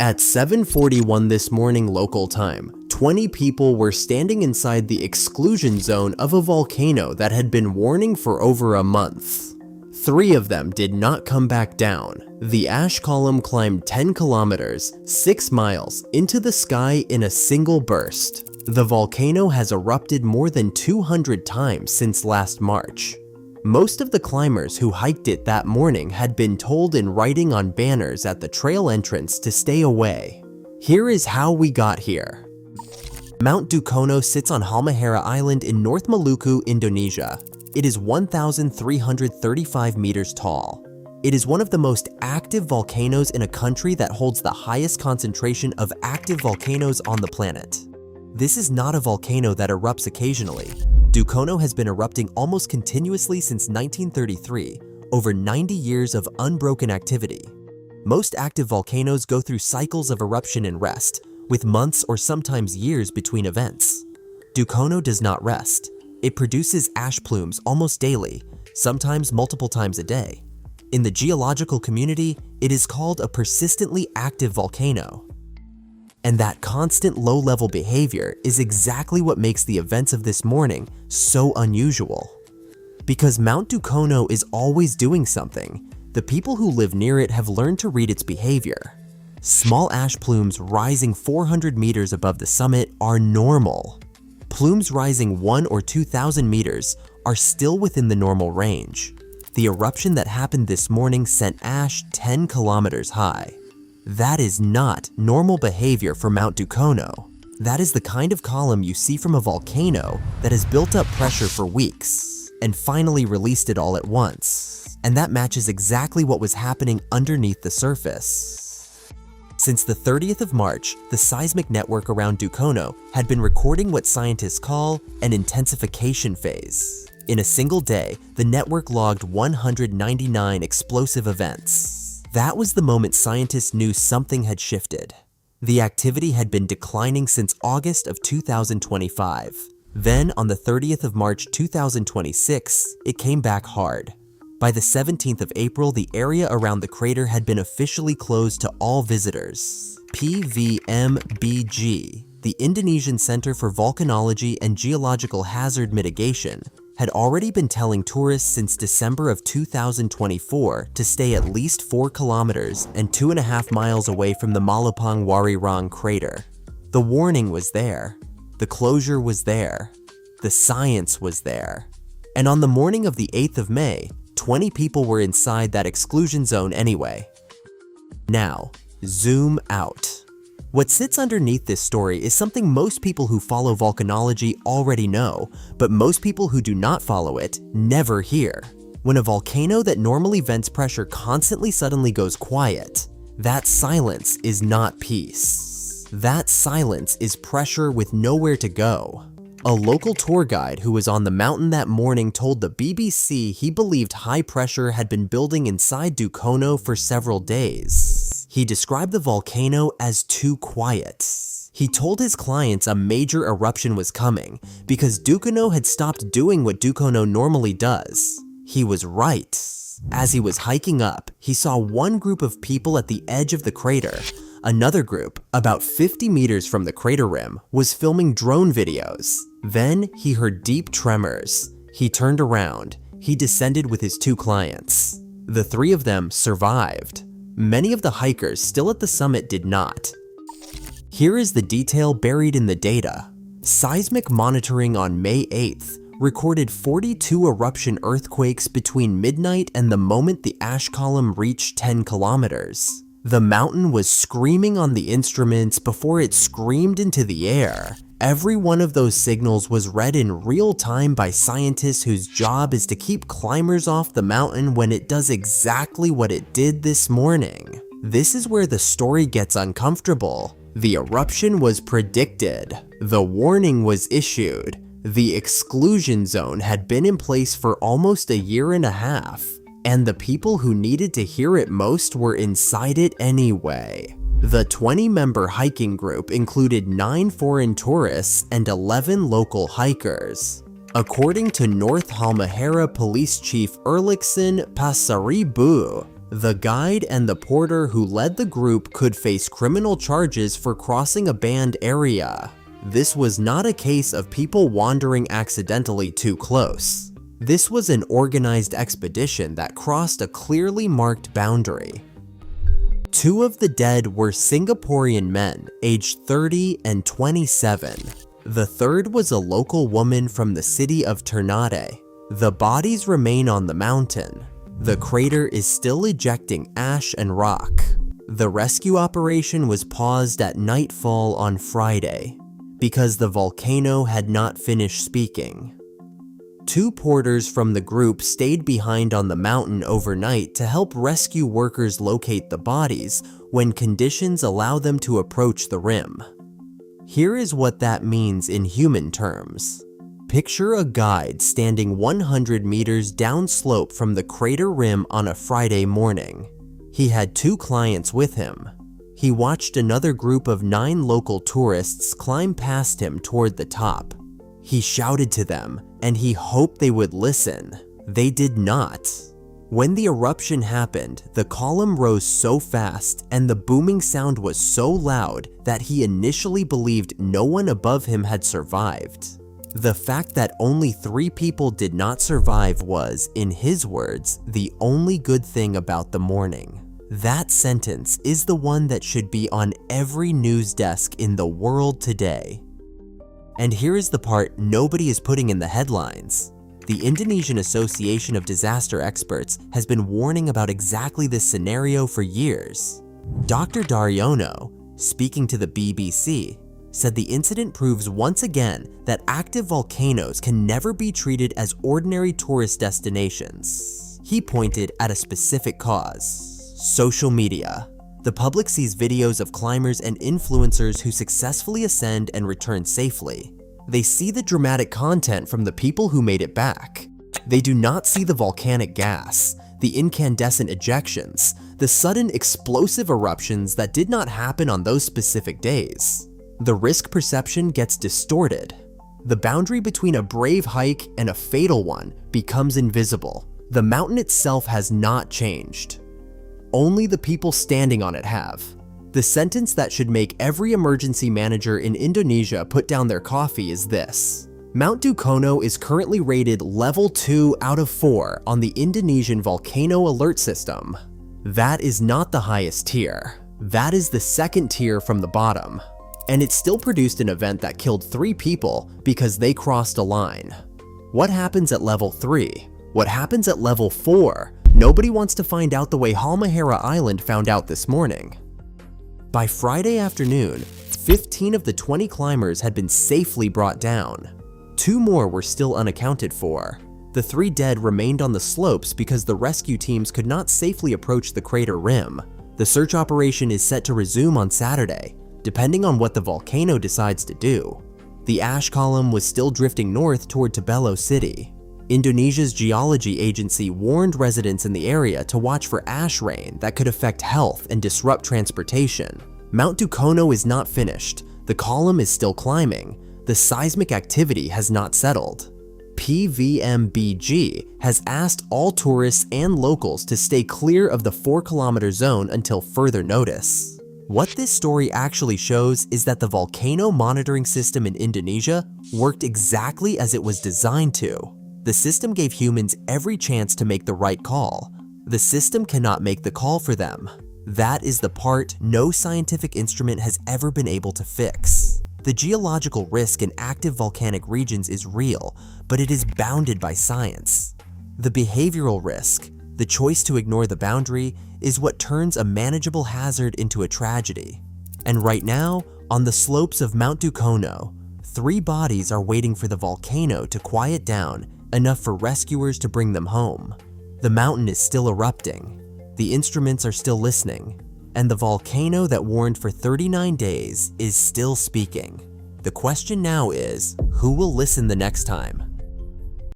At 7:41 this morning local time, 20 people were standing inside the exclusion zone of a volcano that had been warning for over a month. 3 of them did not come back down. The ash column climbed 10 kilometers, 6 miles, into the sky in a single burst. The volcano has erupted more than 200 times since last March. Most of the climbers who hiked it that morning had been told in writing on banners at the trail entrance to stay away. Here is how we got here. Mount Dukono sits on Halmahera Island in North Maluku, Indonesia. It is 1,335 meters tall. It is one of the most active volcanoes in a country that holds the highest concentration of active volcanoes on the planet. This is not a volcano that erupts occasionally. Dukono has been erupting almost continuously since 1933, over 90 years of unbroken activity. Most active volcanoes go through cycles of eruption and rest, with months or sometimes years between events. Dukono does not rest. It produces ash plumes almost daily, sometimes multiple times a day. In the geological community, it is called a persistently active volcano. And that constant low-level behavior is exactly what makes the events of this morning so unusual. Because Mount Dukono is always doing something, the people who live near it have learned to read its behavior. Small ash plumes rising 400 meters above the summit are normal. Plumes rising 1,000 or 2,000 meters are still within the normal range. The eruption that happened this morning sent ash 10 kilometers high. That is not normal behavior for Mount Dukono. That is the kind of column you see from a volcano that has built up pressure for weeks and finally released it all at once. And that matches exactly what was happening underneath the surface. Since the 30th of March, the seismic network around Dukono had been recording what scientists call an intensification phase. In a single day, the network logged 199 explosive events. That was the moment scientists knew something had shifted. The activity had been declining since August of 2025. Then, on the 30th of March 2026, it came back hard. By the 17th of April, the area around the crater had been officially closed to all visitors. PVMBG, the Indonesian Center for Volcanology and Geological Hazard Mitigation, had already been telling tourists since December of 2024 to stay at least 4 kilometers and 2.5 miles away from the Malapang Warirang crater. The warning was there. The closure was there. The science was there. And on the morning of the 8th of May, 20 people were inside that exclusion zone anyway. Now, zoom out. What sits underneath this story is something most people who follow volcanology already know, but most people who do not follow it never hear. When a volcano that normally vents pressure constantly suddenly goes quiet, that silence is not peace. That silence is pressure with nowhere to go. A local tour guide who was on the mountain that morning told the BBC he believed high pressure had been building inside Dukono for several days. He described the volcano as too quiet. He told his clients a major eruption was coming because Dukono had stopped doing what Dukono normally does. He was right. As he was hiking up, he saw one group of people at the edge of the crater. Another group, about 50 meters from the crater rim, was filming drone videos. Then he heard deep tremors. He turned around. He descended with his 2 clients. The 3 of them survived. Many of the hikers still at the summit did not. Here is the detail buried in the data. Seismic monitoring on May 8th recorded 42 eruption earthquakes between midnight and the moment the ash column reached 10 kilometers. The mountain was screaming on the instruments before it screamed into the air. Every one of those signals was read in real time by scientists whose job is to keep climbers off the mountain when it does exactly what it did this morning. This is where the story gets uncomfortable. The eruption was predicted. The warning was issued. The exclusion zone had been in place for almost a year and a half. And the people who needed to hear it most were inside it anyway. The 20-member hiking group included 9 foreign tourists and 11 local hikers. According to North Halmahera Police Chief Erlikson Pasaribu, The guide and the porter who led the group could face criminal charges for crossing a banned area. This was not a case of people wandering accidentally too close. This was an organized expedition that crossed a clearly marked boundary. 2 of the dead were Singaporean men, aged 30 and 27. The third was a local woman from the city of Ternate. The bodies remain on the mountain. The crater is still ejecting ash and rock. The rescue operation was paused at nightfall on Friday because the volcano had not finished speaking. 2 porters from the group stayed behind on the mountain overnight to help rescue workers locate the bodies when conditions allow them to approach the rim. Here is what that means in human terms. Picture a guide standing 100 meters downslope from the crater rim on a Friday morning. He had 2 clients with him. He watched another group of 9 local tourists climb past him toward the top. He shouted to them, and he hoped they would listen. They did not. When the eruption happened, the column rose so fast and the booming sound was so loud that he initially believed no one above him had survived. The fact that only 3 people did not survive was, in his words, the only good thing about the morning. That sentence is the one that should be on every news desk in the world today. And here is the part nobody is putting in the headlines. The Indonesian Association of Disaster Experts has been warning about exactly this scenario for years. Dr. Daryono, speaking to the BBC, said the incident proves once again that active volcanoes can never be treated as ordinary tourist destinations. He pointed at a specific cause: social media. The public sees videos of climbers and influencers who successfully ascend and return safely. They see the dramatic content from the people who made it back. They do not see the volcanic gas, the incandescent ejections, the sudden explosive eruptions that did not happen on those specific days. The risk perception gets distorted. The boundary between a brave hike and a fatal one becomes invisible. The mountain itself has not changed. Only the people standing on it have. The sentence that should make every emergency manager in Indonesia put down their coffee is this: Mount Dukono is currently rated level 2 out of 4 on the Indonesian Volcano Alert System. That is not the highest tier. That is the second tier from the bottom. And it still produced an event that killed 3 people because they crossed a line. What happens at level 3? What happens at level 4? Nobody wants to find out the way Halmahera Island found out this morning. By Friday afternoon, 15 of the 20 climbers had been safely brought down. 2 more were still unaccounted for. The 3 dead remained on the slopes because the rescue teams could not safely approach the crater rim. The search operation is set to resume on Saturday, depending on what the volcano decides to do. The ash column was still drifting north toward Tebelo City. Indonesia's geology agency warned residents in the area to watch for ash rain that could affect health and disrupt transportation. Mount Dukono is not finished. The column is still climbing. The seismic activity has not settled. PVMBG has asked all tourists and locals to stay clear of the 4-kilometer zone until further notice. What this story actually shows is that the volcano monitoring system in Indonesia worked exactly as it was designed to. The system gave humans every chance to make the right call. The system cannot make the call for them. That is the part no scientific instrument has ever been able to fix. The geological risk in active volcanic regions is real, but it is bounded by science. The behavioral risk, the choice to ignore the boundary, is what turns a manageable hazard into a tragedy. And right now, on the slopes of Mount Dukono, 3 bodies are waiting for the volcano to quiet down enough for rescuers to bring them home. The mountain is still erupting, the instruments are still listening, and the volcano that warned for 39 days is still speaking. The question now is, who will listen the next time?